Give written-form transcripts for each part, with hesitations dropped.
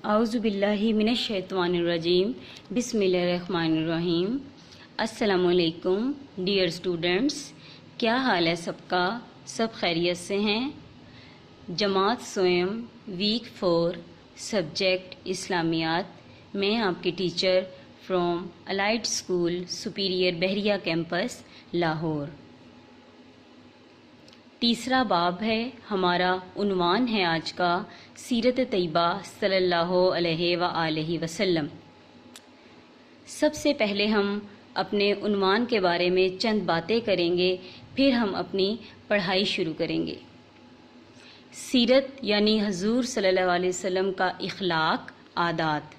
اعوذ باللہ من الشیطان الرجیم بسم اللہ الرحمن الرحیم۔ السلام علیکم ڈیئر اسٹوڈنٹس، کیا حال ہے سب کا؟ سب خیریت سے ہیں؟ جماعت سوئم ویک 4 سبجیکٹ اسلامیات، میں آپ کی teacher from allied school superior بحریہ کیمپس لاہور۔ تیسرا باب ہے ہمارا، عنوان ہے آج کا سیرت طیبہ صلی اللہ علیہ وآلہ وسلم۔ سب سے پہلے ہم اپنے عنوان کے بارے میں چند باتیں کریں گے، پھر ہم اپنی پڑھائی شروع کریں گے۔ سیرت یعنی حضور صلی اللہ علیہ وسلم کا اخلاق، عادات۔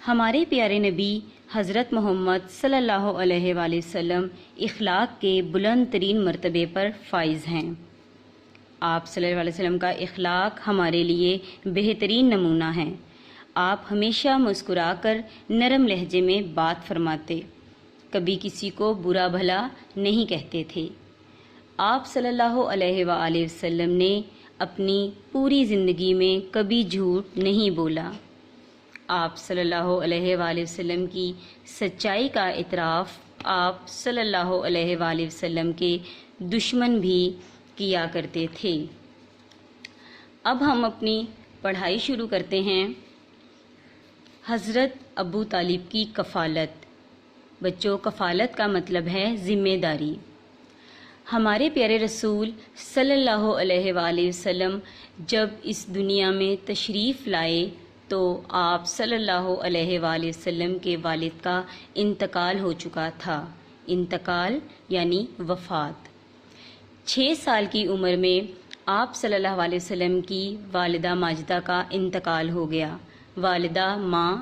ہمارے پیارے نبی حضرت محمد صلی اللہ علیہ وآلہ وسلم اخلاق کے بلند ترین مرتبے پر فائز ہیں۔ آپ صلی اللہ علیہ وسلم کا اخلاق ہمارے لیے بہترین نمونہ ہے۔ آپ ہمیشہ مسکرا کر نرم لہجے میں بات فرماتے، کبھی کسی کو برا بھلا نہیں کہتے تھے۔ آپ صلی اللہ علیہ وآلہ وسلم نے اپنی پوری زندگی میں کبھی جھوٹ نہیں بولا۔ آپ صلی اللہ علیہ وآلہ وسلم کی سچائی کا اعتراف آپ صلی اللہ علیہ وآلہ وسلم کے دشمن بھی کیا کرتے تھے۔ اب ہم اپنی پڑھائی شروع کرتے ہیں۔ حضرت ابو طالب کی کفالت۔ بچوں، کفالت کا مطلب ہے ذمہ داری۔ ہمارے پیارے رسول صلی اللہ علیہ وآلہ وسلم جب اس دنیا میں تشریف لائے تو آپ صلی اللہ علیہ وآلہ وسلم کے والد کا انتقال ہو چکا تھا۔ انتقال یعنی وفات۔ 6 سال کی عمر میں آپ صلی اللہ علیہ وسلم کی والدہ ماجدہ کا انتقال ہو گیا۔ والدہ ماں،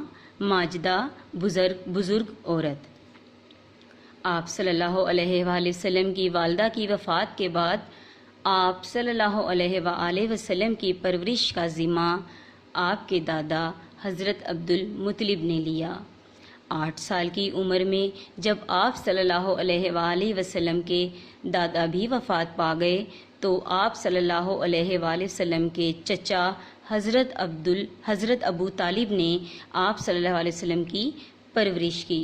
ماجدہ بزرگ عورت۔ آپ صلی اللہ علیہ وآلہ وسلم کی والدہ کی وفات کے بعد آپ صلی اللہ علیہ وآلہ وسلم کی پرورش کا ذمہ آپ کے دادا حضرت عبد المطلب نے لیا۔ 8 سال کی عمر میں جب آپ صلی اللہ علیہ وآلہ وسلم کے دادا بھی وفات پا گئے تو آپ صلی اللہ علیہ وآلہ وسلم کے چچا حضرت ابو طالب نے آپ صلی اللہ علیہ وسلم کی پرورش کی۔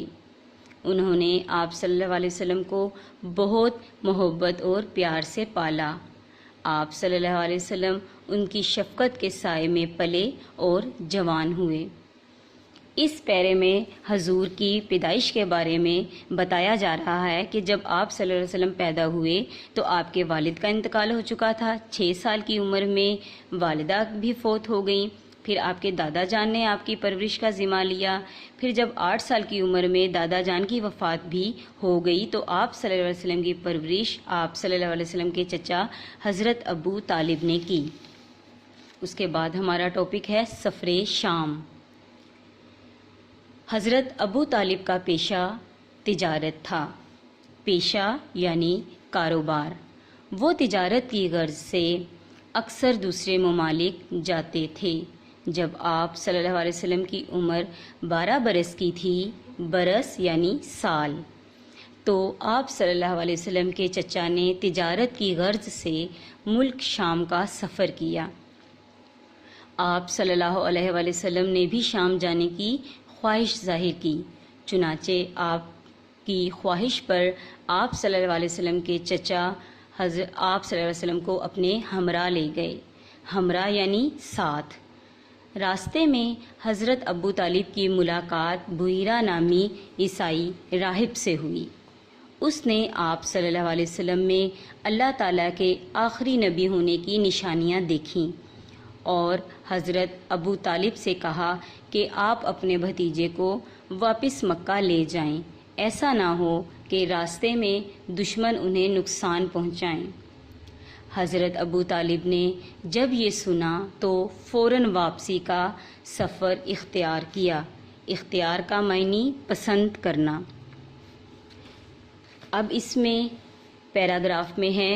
انہوں نے آپ صلی اللہ علیہ وسلم کو بہت محبت اور پیار سے پالا۔ آپ صلی اللہ علیہ وسلم ان کی شفقت کے سائے میں پلے اور جوان ہوئے۔ اس پیرے میں حضور کی پیدائش کے بارے میں بتایا جا رہا ہے کہ جب آپ صلی اللہ علیہ وسلم پیدا ہوئے تو آپ کے والد کا انتقال ہو چکا تھا۔ 6 سال کی عمر میں والدہ بھی فوت ہو گئیں۔ پھر آپ کے دادا جان نے آپ کی پرورش کا ذمہ لیا۔ پھر جب 8 سال کی عمر میں دادا جان کی وفات بھی ہو گئی تو آپ صلی اللہ علیہ وسلم کی پرورش آپ صلی اللہ علیہ وسلم کے چچا حضرت ابو طالب نے کی۔ اس کے بعد ہمارا ٹاپک ہے سفر شام۔ حضرت ابو طالب کا پیشہ تجارت تھا۔ پیشہ یعنی کاروبار۔ وہ تجارت کی غرض سے اکثر دوسرے ممالک جاتے تھے۔ جب آپ صلی اللہ علیہ وسلم کی عمر 12 برس کی تھی، برس یعنی سال، تو آپ صلی اللہ علیہ وسلم کے چچا نے تجارت کی غرض سے ملک شام کا سفر کیا۔ آپ صلی اللہ علیہ وآلہ وسلم نے بھی شام جانے کی خواہش ظاہر کی۔ چنانچہ آپ کی خواہش پر آپ صلی اللہ علیہ وسلم کے چچا آپ صلی اللہ علیہ وسلم کو اپنے ہمراہ لے گئے۔ ہمراہ یعنی ساتھ۔ راستے میں حضرت ابو طالب کی ملاقات بحیرہ نامی عیسائی راہب سے ہوئی۔ اس نے آپ صلی اللہ علیہ وسلم میں اللہ تعالیٰ کے آخری نبی ہونے کی نشانیاں دیکھیں اور حضرت ابو طالب سے کہا کہ آپ اپنے بھتیجے کو واپس مکہ لے جائیں، ایسا نہ ہو کہ راستے میں دشمن انہیں نقصان پہنچائیں۔ حضرت ابو طالب نے جب یہ سنا تو فوراً واپسی کا سفر اختیار کیا۔ اختیار کا معنی پسند کرنا۔ اب اس میں پیراگراف میں ہے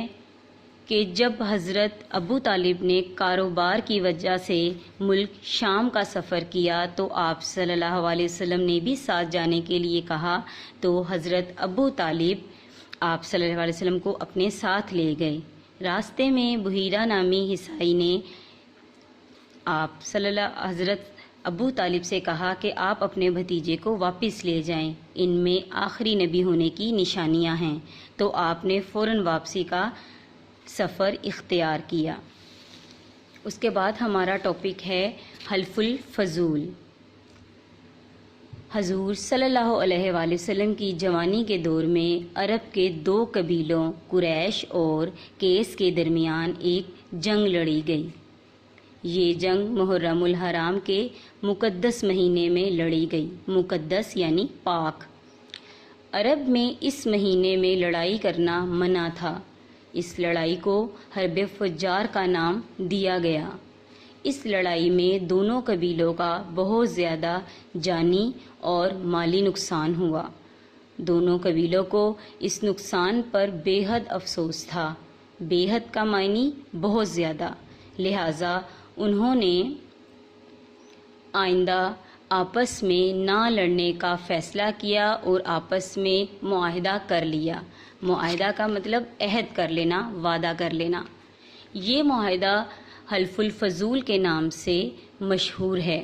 کہ جب حضرت ابو طالب نے کاروبار کی وجہ سے ملک شام کا سفر کیا تو آپ صلی اللہ علیہ وسلم نے بھی ساتھ جانے کے لیے کہا تو حضرت ابو طالب آپ صلی اللہ علیہ وسلم کو اپنے ساتھ لے گئے۔ راستے میں بحیرہ نامی عیسائی نے آپ حضرت ابو طالب سے کہا کہ آپ اپنے بھتیجے کو واپس لے جائیں، ان میں آخری نبی ہونے کی نشانیاں ہیں، تو آپ نے فوراً واپسی کا سفر اختیار کیا۔ اس کے بعد ہمارا ٹاپک ہے حلف الفضول۔ حضور صلی اللہ علیہ وآلہ وسلم کی جوانی کے دور میں عرب کے 2 قبیلوں قریش اور کیس کے درمیان ایک جنگ لڑی گئی۔ یہ جنگ محرم الحرام کے مقدس مہینے میں لڑی گئی۔ مقدس یعنی پاک۔ عرب میں اس مہینے میں لڑائی کرنا منع تھا۔ اس لڑائی کو حرب فجار کا نام دیا گیا۔ اس لڑائی میں دونوں قبیلوں کا بہت زیادہ جانی اور مالی نقصان ہوا۔ دونوں قبیلوں کو اس نقصان پر بے حد افسوس تھا۔ بے حد کا معنی بہت زیادہ، لہٰذا انہوں نے آئندہ آپس میں نہ لڑنے کا فیصلہ کیا اور آپس میں معاہدہ کر لیا۔ معاہدہ کا مطلب عہد کر لینا، وعدہ کر لینا۔ یہ معاہدہ حلف الفضول کے نام سے مشہور ہے،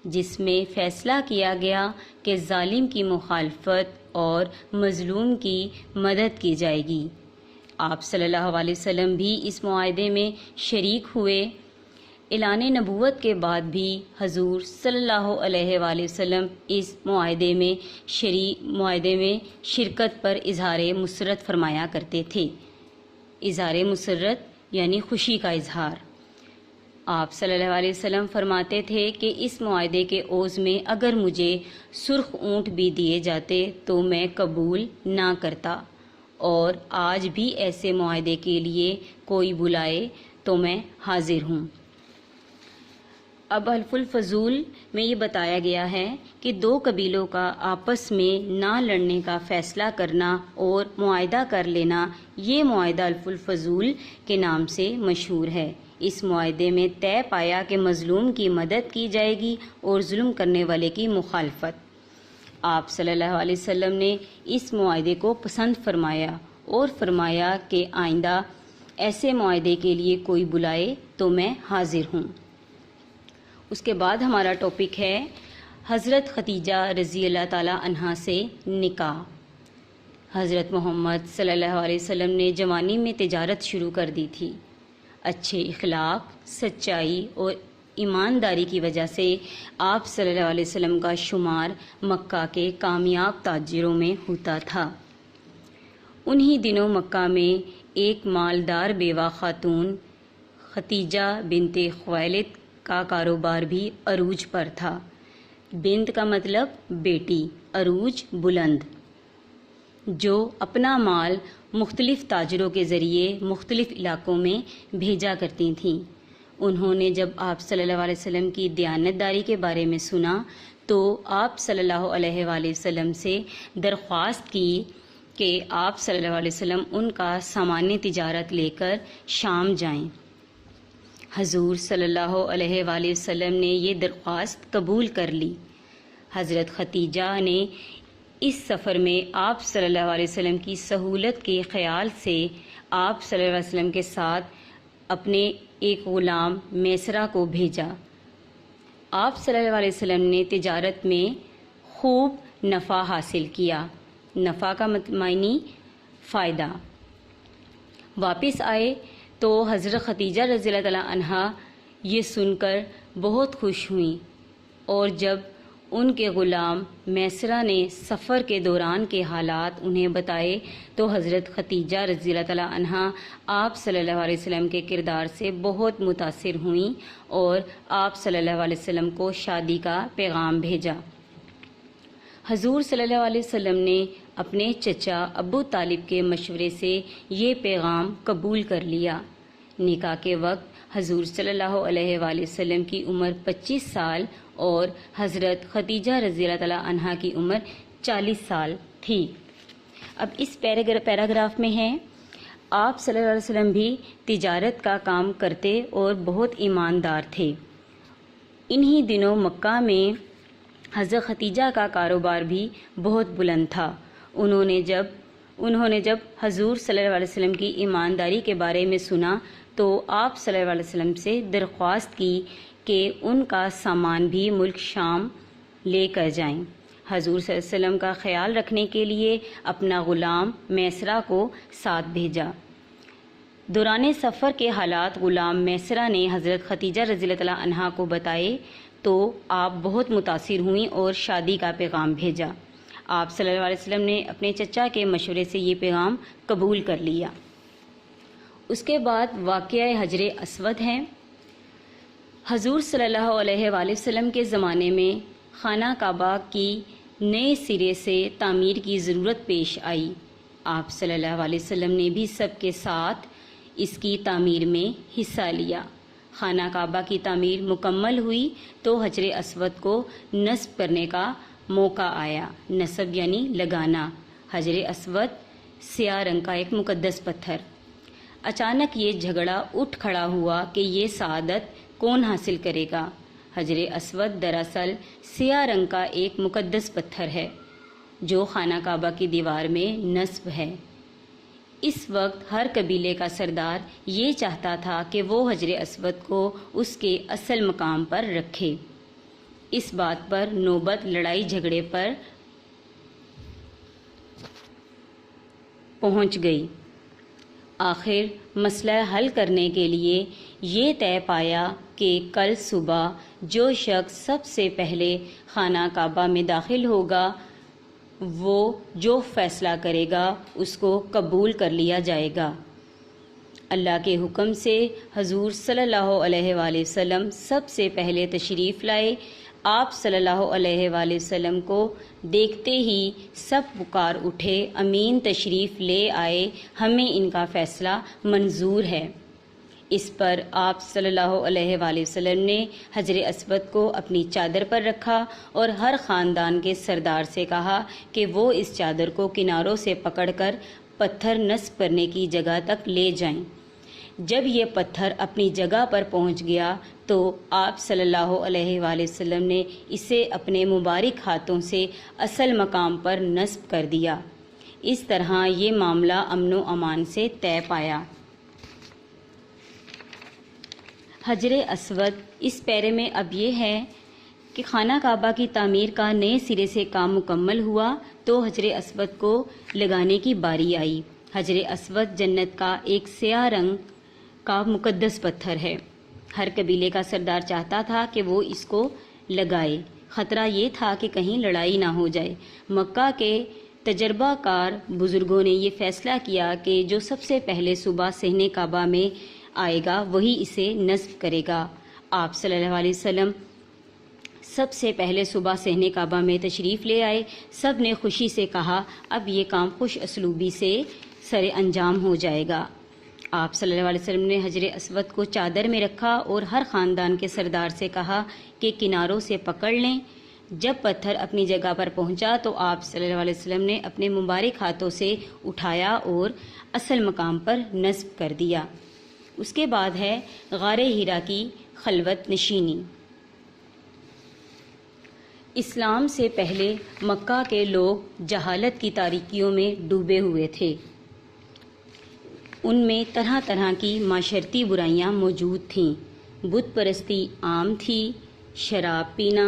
جس میں فیصلہ کیا گیا کہ ظالم کی مخالفت اور مظلوم کی مدد کی جائے گی۔ آپ صلی اللہ علیہ وسلم بھی اس معاہدے میں شریک ہوئے۔ اعلان نبوت کے بعد بھی حضور صلی اللہ علیہ وآلہ وسلم اس معاہدے میں شرکت پر اظہار مسرت فرمایا کرتے تھے۔ اظہار مسرت یعنی خوشی کا اظہار۔ آپ صلی اللہ علیہ وسلم فرماتے تھے کہ اس معاہدے کے عوض میں اگر مجھے سرخ اونٹ بھی دیے جاتے تو میں قبول نہ کرتا، اور آج بھی ایسے معاہدے کے لیے کوئی بلائے تو میں حاضر ہوں۔ اب حلف الفضول میں یہ بتایا گیا ہے کہ 2 قبیلوں کا آپس میں نہ لڑنے کا فیصلہ کرنا اور معاہدہ کر لینا، یہ معاہدہ حلف الفضول کے نام سے مشہور ہے۔ اس معاہدے میں طے پایا کہ مظلوم کی مدد کی جائے گی اور ظلم کرنے والے کی مخالفت۔ آپ صلی اللہ علیہ وسلم نے اس معاہدے کو پسند فرمایا اور فرمایا کہ آئندہ ایسے معاہدے کے لیے کوئی بلائے تو میں حاضر ہوں۔ اس کے بعد ہمارا ٹاپک ہے حضرت خدیجہ رضی اللہ تعالی عنہا سے نکاح۔ حضرت محمد صلی اللہ علیہ وسلم نے جوانی میں تجارت شروع کر دی تھی۔ اچھے اخلاق، سچائی اور ایمانداری کی وجہ سے آپ صلی اللہ علیہ وسلم کا شمار مکہ کے کامیاب تاجروں میں ہوتا تھا۔ انہی دنوں مکہ میں ایک مالدار بیوہ خاتون خدیجہ بنت خویلد کا کاروبار بھی عروج پر تھا۔ بنت کا مطلب بیٹی، عروج بلند، جو اپنا مال مختلف تاجروں کے ذریعے مختلف علاقوں میں بھیجا کرتی تھیں۔ انہوں نے جب آپ صلی اللہ علیہ وسلم کی دیانتداری کے بارے میں سنا تو آپ صلی اللہ علیہ وآلہ وسلم سے درخواست کی کہ آپ صلی اللہ علیہ وسلم ان کا سامان تجارت لے کر شام جائیں۔ حضور صلی اللہ علیہ وآلہ وسلم نے یہ درخواست قبول کر لی۔ حضرت خدیجہ نے اس سفر میں آپ صلی اللہ علیہ وسلم کی سہولت کے خیال سے آپ صلی اللہ علیہ وسلم کے ساتھ اپنے ایک غلام میسرہ کو بھیجا۔ آپ صلی اللہ علیہ وسلم نے تجارت میں خوب نفع حاصل کیا۔ نفع کا معنی فائدہ۔ واپس آئے تو حضرت خدیجہ رضی اللہ تعالیٰ عنہا یہ سن کر بہت خوش ہوئیں، اور جب ان کے غلام میسرہ نے سفر کے دوران کے حالات انہیں بتائے تو حضرت خدیجہ رضی اللہ تعالیٰ عنہا آپ صلی اللہ علیہ وسلم کے کردار سے بہت متاثر ہوئیں اور آپ صلی اللہ علیہ وسلم کو شادی کا پیغام بھیجا۔ حضور صلی اللہ علیہ وسلم نے اپنے چچا ابو طالب کے مشورے سے یہ پیغام قبول کر لیا۔ نکاح کے وقت حضور صلی اللہ علیہ وآلہ وسلم کی عمر 25 سال اور حضرت خدیجہ رضی اللہ تعالیٰ عنہا کی عمر 40 سال تھی۔ اب اس پیراگراف میں ہے، آپ صلی اللہ علیہ وسلم بھی تجارت کا کام کرتے اور بہت ایماندار تھے۔ انہی دنوں مکہ میں حضرت خدیجہ کا کاروبار بھی بہت بلند تھا۔ انہوں نے جب حضور صلی اللہ علیہ وسلم کی ایمانداری کے بارے میں سنا تو آپ صلی اللہ علیہ وسلم سے درخواست کی کہ ان کا سامان بھی ملک شام لے کر جائیں۔ حضور صلی اللہ علیہ وسلم کا خیال رکھنے کے لیے اپنا غلام میسرہ کو ساتھ بھیجا۔ دوران سفر کے حالات غلام میسرہ نے حضرت خدیجہ رضی اللہ تعالیٰ عنہا کو بتائے تو آپ بہت متاثر ہوئیں اور شادی کا پیغام بھیجا۔ آپ صلی اللہ علیہ وسلم نے اپنے چچا کے مشورے سے یہ پیغام قبول کر لیا۔ اس کے بعد واقعہ حجر اسود ہے۔ حضور صلی اللہ علیہ وآلہ وسلم کے زمانے میں خانہ کعبہ کی نئے سرے سے تعمیر کی ضرورت پیش آئی۔ آپ صلی اللہ علیہ وسلم نے بھی سب کے ساتھ اس کی تعمیر میں حصہ لیا۔ خانہ کعبہ کی تعمیر مکمل ہوئی تو حجر اسود کو نصب کرنے کا موقع آیا۔ نصب یعنی لگانا۔ حجر اسود سیاہ رنگ کا ایک مقدس پتھر۔ اچانک یہ جھگڑا اٹھ کھڑا ہوا کہ یہ سعادت کون حاصل کرے گا۔ حجر اسود دراصل سیاہ رنگ کا ایک مقدس پتھر ہے جو خانہ کعبہ کی دیوار میں نصب ہے۔ اس وقت ہر قبیلے کا سردار یہ چاہتا تھا کہ وہ حجر اسود کو اس کے اصل مقام پر رکھے۔ اس بات پر نوبت لڑائی جھگڑے پر پہنچ گئی۔ آخر مسئلہ حل کرنے کے لیے یہ طے پایا کہ کل صبح جو شخص سب سے پہلے خانہ کعبہ میں داخل ہوگا وہ جو فیصلہ کرے گا اس کو قبول کر لیا جائے گا۔ اللہ کے حکم سے حضور صلی اللہ علیہ وآلہ وسلم سب سے پہلے تشریف لائے۔ آپ صلی اللہ علیہ وآلہ وسلم کو دیکھتے ہی سب پکار اٹھے، امین تشریف لے آئے، ہمیں ان کا فیصلہ منظور ہے۔ اس پر آپ صلی اللہ علیہ وآلہ وسلم نے حجر اسود کو اپنی چادر پر رکھا اور ہر خاندان کے سردار سے کہا کہ وہ اس چادر کو کناروں سے پکڑ کر پتھر نصب کرنے کی جگہ تک لے جائیں۔ جب یہ پتھر اپنی جگہ پر پہنچ گیا تو آپ صلی اللہ علیہ وآلہ وسلم نے اسے اپنے مبارک ہاتھوں سے اصل مقام پر نصب کر دیا۔ اس طرح یہ معاملہ امن و امان سے طے پایا۔ حجر اسود اس پیرے میں اب یہ ہے کہ خانہ کعبہ کی تعمیر کا نئے سرے سے کام مکمل ہوا تو حجر اسود کو لگانے کی باری آئی۔ حجر اسود جنت کا ایک سیاہ رنگ کا مقدس پتھر ہے۔ ہر قبیلے کا سردار چاہتا تھا کہ وہ اس کو لگائے۔ خطرہ یہ تھا کہ کہیں لڑائی نہ ہو جائے۔ مکہ کے تجربہ کار بزرگوں نے یہ فیصلہ کیا کہ جو سب سے پہلے صبح صحن کعبہ میں آئے گا وہی اسے نصب کرے گا۔ آپ صلی اللہ علیہ وسلم سب سے پہلے صبح صحن کعبہ میں تشریف لے آئے۔ سب نے خوشی سے کہا اب یہ کام خوش اسلوبی سے سر انجام ہو جائے گا۔ آپ صلی اللہ علیہ وسلم نے حجر اسود کو چادر میں رکھا اور ہر خاندان کے سردار سے کہا کہ کناروں سے پکڑ لیں۔ جب پتھر اپنی جگہ پر پہنچا تو آپ صلی اللہ علیہ وسلم نے اپنے مبارک ہاتھوں سے اٹھایا اور اصل مقام پر نصب کر دیا۔ اس کے بعد ہے غار ہیرا کی خلوت نشینی۔ اسلام سے پہلے مکہ کے لوگ جہالت کی تاریکیوں میں ڈوبے ہوئے تھے۔ ان میں طرح طرح کی معاشرتی برائیاں موجود تھیں۔ بت پرستی عام تھی، شراب پینا،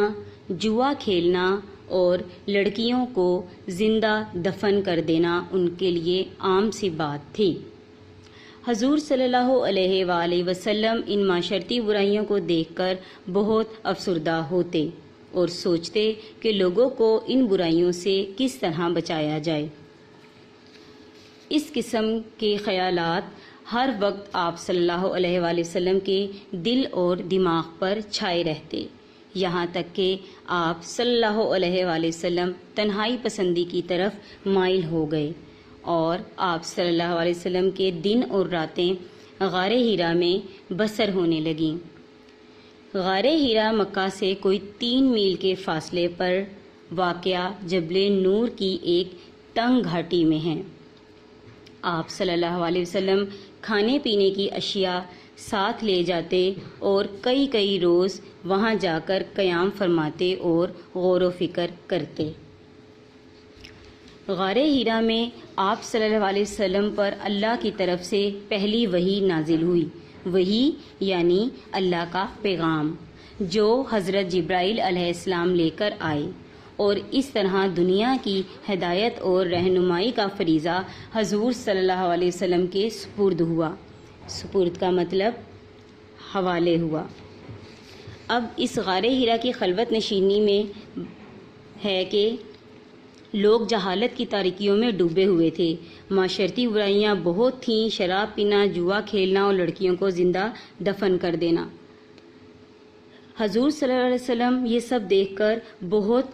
جوا کھیلنا اور لڑکیوں کو زندہ دفن کر دینا ان کے لیے عام سی بات تھی۔ حضور صلی اللہ علیہ وآلہ وسلم ان معاشرتی برائیوں کو دیکھ کر بہت افسردہ ہوتے اور سوچتے کہ لوگوں کو ان برائیوں سے کس طرح بچایا جائے۔ اس قسم کے خیالات ہر وقت آپ صلی اللہ علیہ وآلہ وسلم کے دل اور دماغ پر چھائے رہتے، یہاں تک کہ آپ صلی اللہ علیہ وآلہ وسلم تنہائی پسندی کی طرف مائل ہو گئے اور آپ صلی اللہ علیہ وسلم کے دن اور راتیں غار ہیرا میں بسر ہونے لگیں۔ غار ہیرا مکہ سے کوئی 3 میل کے فاصلے پر واقع جبل نور کی ایک تنگ گھاٹی میں ہے۔ آپ صلی اللہ علیہ وسلم کھانے پینے کی اشیاء ساتھ لے جاتے اور کئی روز وہاں جا کر قیام فرماتے اور غور و فکر کرتے۔ غار ہیرا میں آپ صلی اللہ علیہ وسلم پر اللہ کی طرف سے پہلی وحی نازل ہوئی۔ وہی یعنی اللہ کا پیغام جو حضرت جبرائیل علیہ السلام لے کر آئے، اور اس طرح دنیا کی ہدایت اور رہنمائی کا فریضہ حضور صلی اللہ علیہ وسلم کے سپرد ہوا۔ سپرد کا مطلب حوالے ہوا۔ اب اس غار ہرا کی خلوت نشینی میں ہے کہ لوگ جہالت کی تاریکیوں میں ڈوبے ہوئے تھے۔ معاشرتی برائیاں بہت تھیں، شراب پینا، جوا کھیلنا اور لڑکیوں کو زندہ دفن کر دینا۔ حضور صلی اللہ علیہ وسلم یہ سب دیکھ کر بہت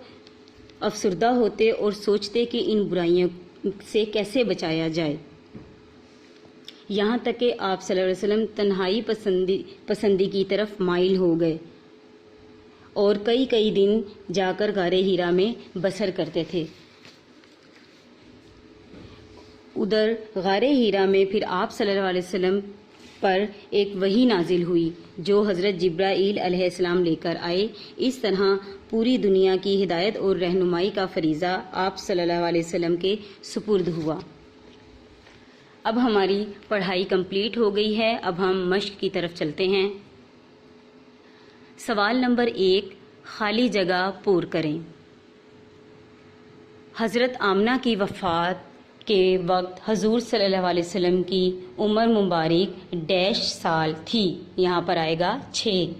افسردہ ہوتے اور سوچتے کہ ان برائیوں سے کیسے بچایا جائے۔ یہاں تک کہ آپ صلی اللہ علیہ وسلم تنہائی پسندی کی طرف مائل ہو گئے اور کئی دن جا کر غار ہرا میں بسر کرتے تھے۔ ادھر غار ہرا میں پھر آپ صلی اللہ علیہ وسلم پر ایک وحی نازل ہوئی جو حضرت جبرائیل علیہ السلام لے کر آئے۔ اس طرح پوری دنیا کی ہدایت اور رہنمائی کا فریضہ آپ صلی اللہ علیہ وسلم کے سپرد ہوا۔ اب ہماری پڑھائی کمپلیٹ ہو گئی ہے، اب ہم مشق کی طرف چلتے ہیں۔ سوال نمبر 1، خالی جگہ پور کریں۔ حضرت آمنہ کی وفات کے وقت حضور صلی اللہ علیہ وسلم کی عمر مبارک ڈیش سال تھی، یہاں پر آئے گا 6۔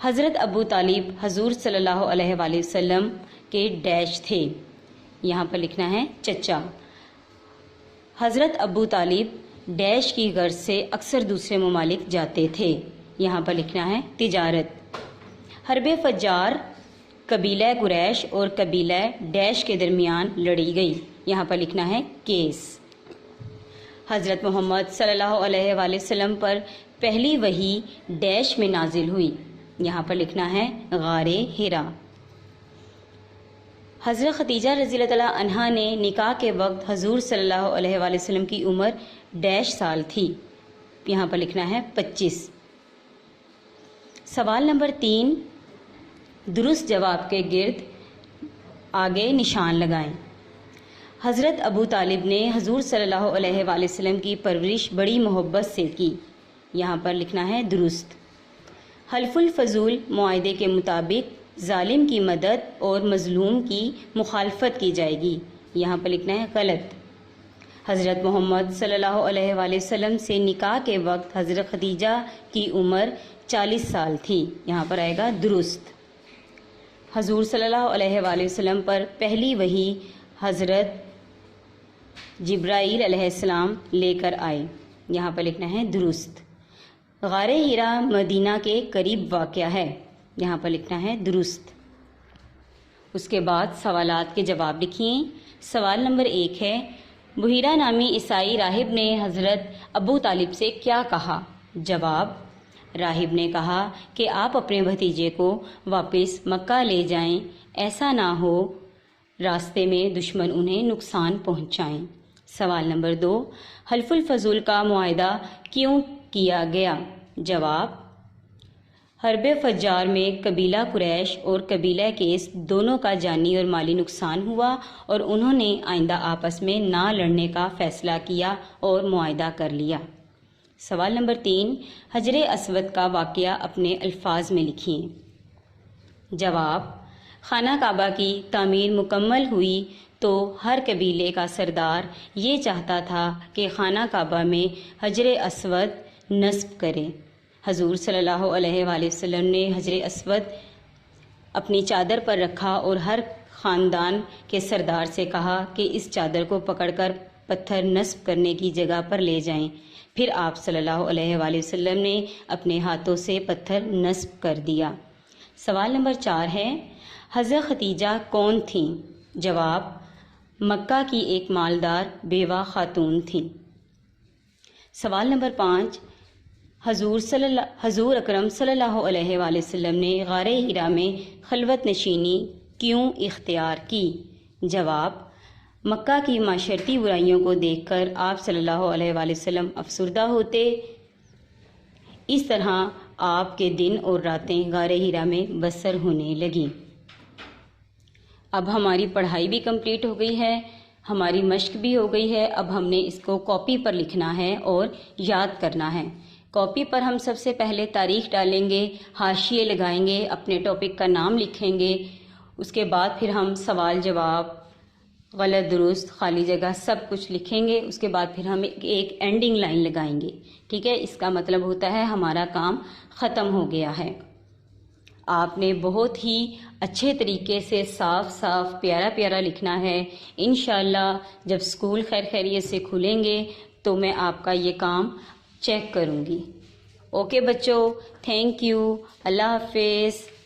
حضرت ابو طالب حضور صلی اللہ علیہ وآلہ وسلم کے ڈیش تھے، یہاں پر لکھنا ہے چچا۔ حضرت ابو طالب ڈیش کی غرض سے اکثر دوسرے ممالک جاتے تھے، یہاں پر لکھنا ہے تجارت۔ حرب فجار قبیلہ قریش اور قبیلہ ڈیش کے درمیان لڑی گئی، یہاں پر لکھنا ہے کیس۔ حضرت محمد صلی اللہ علیہ وآلہ وسلم پر پہلی وحی ڈیش میں نازل ہوئی، یہاں پر لکھنا ہے غار ہرا۔ حضرت خدیجہ رضی اللہ تعالیٰ عنہا نے نکاح کے وقت حضور صلی اللہ علیہ وآلہ وسلم کی عمر ڈیش سال تھی، یہاں پر لکھنا ہے 25۔ سوال نمبر 3، درست جواب کے گرد آگے نشان لگائیں۔ حضرت ابو طالب نے حضور صلی اللہ علیہ وآلہ وسلم کی پرورش بڑی محبت سے کی، یہاں پر لکھنا ہے درست۔ حلف الفضول معاہدے کے مطابق ظالم کی مدد اور مظلوم کی مخالفت کی جائے گی، یہاں پر لکھنا ہے غلط۔ حضرت محمد صلی اللہ علیہ وآلہ وسلم سے نکاح کے وقت حضرت خدیجہ کی عمر 40 سال تھی، یہاں پر آئے گا درست۔ حضور صلی اللہ علیہ وآلہ وسلم پر پہلی وحی حضرت جبرائیل علیہ السلام لے کر آئے، یہاں پر لکھنا ہے درست۔ غار ہرا مدینہ کے قریب واقع ہے، یہاں پر لکھنا ہے درست۔ اس کے بعد سوالات کے جواب لکھیے۔ سوال نمبر 1 ہے، بحیرہ نامی عیسائی راہب نے حضرت ابو طالب سے کیا کہا؟ جواب، راہب نے کہا کہ آپ اپنے بھتیجے کو واپس مکہ لے جائیں، ایسا نہ ہو راستے میں دشمن انہیں نقصان پہنچائیں۔ سوال نمبر 2، حلف الفضول کا معاہدہ کیوں کیا گیا؟ جواب، حرب فجار میں قبیلہ قریش اور قبیلہ کیس دونوں کا جانی اور مالی نقصان ہوا اور انہوں نے آئندہ آپس میں نہ لڑنے کا فیصلہ کیا اور معاہدہ کر لیا۔ سوال نمبر 3، حجر اسود کا واقعہ اپنے الفاظ میں لکھیں۔ جواب، خانہ کعبہ کی تعمیر مکمل ہوئی تو ہر قبیلے کا سردار یہ چاہتا تھا کہ خانہ کعبہ میں حجر اسود نصب کرے۔ حضور صلی اللہ علیہ وآلہ وسلم نے حجر اسود اپنی چادر پر رکھا اور ہر خاندان کے سردار سے کہا کہ اس چادر کو پکڑ کر پتھر نصب کرنے کی جگہ پر لے جائیں۔ پھر آپ صلی اللہ علیہ وآلہ وسلم نے اپنے ہاتھوں سے پتھر نصب کر دیا۔ سوال نمبر 4 ہے، حضرت خدیجہ کون تھیں؟ جواب، مکہ کی ایک مالدار بیوہ خاتون تھیں۔ سوال نمبر 5، حضور اکرم صلی اللہ علیہ وآلہ وسلم نے غار ہرا میں خلوت نشینی کیوں اختیار کی؟ جواب، مکہ کی معاشرتی برائیوں کو دیکھ کر آپ صلی اللہ علیہ وآلہ وسلم افسردہ ہوتے، اس طرح آپ کے دن اور راتیں غار ہرا میں بسر ہونے لگیں۔ اب ہماری پڑھائی بھی کمپلیٹ ہو گئی ہے، ہماری مشق بھی ہو گئی ہے، اب ہم نے اس کو کاپی پر لکھنا ہے اور یاد کرنا ہے۔ کاپی پر ہم سب سے پہلے تاریخ ڈالیں گے، حاشیے لگائیں گے، اپنے ٹاپک کا نام لکھیں گے، اس کے بعد پھر ہم سوال جواب، غلط درست، خالی جگہ سب کچھ لکھیں گے، اس کے بعد پھر ہم ایک اینڈنگ لائن لگائیں گے، ٹھیک ہے؟ اس کا مطلب ہوتا ہے ہمارا کام ختم ہو گیا ہے۔ آپ نے بہت ہی اچھے طریقے سے صاف صاف پیارا پیارا لکھنا ہے۔ انشاءاللہ جب اسکول خیر خیریت سے کھلیں گے تو میں آپ کا یہ کام چیک کروں گی۔ اوکے بچوں، تھینک یو، اللہ حافظ۔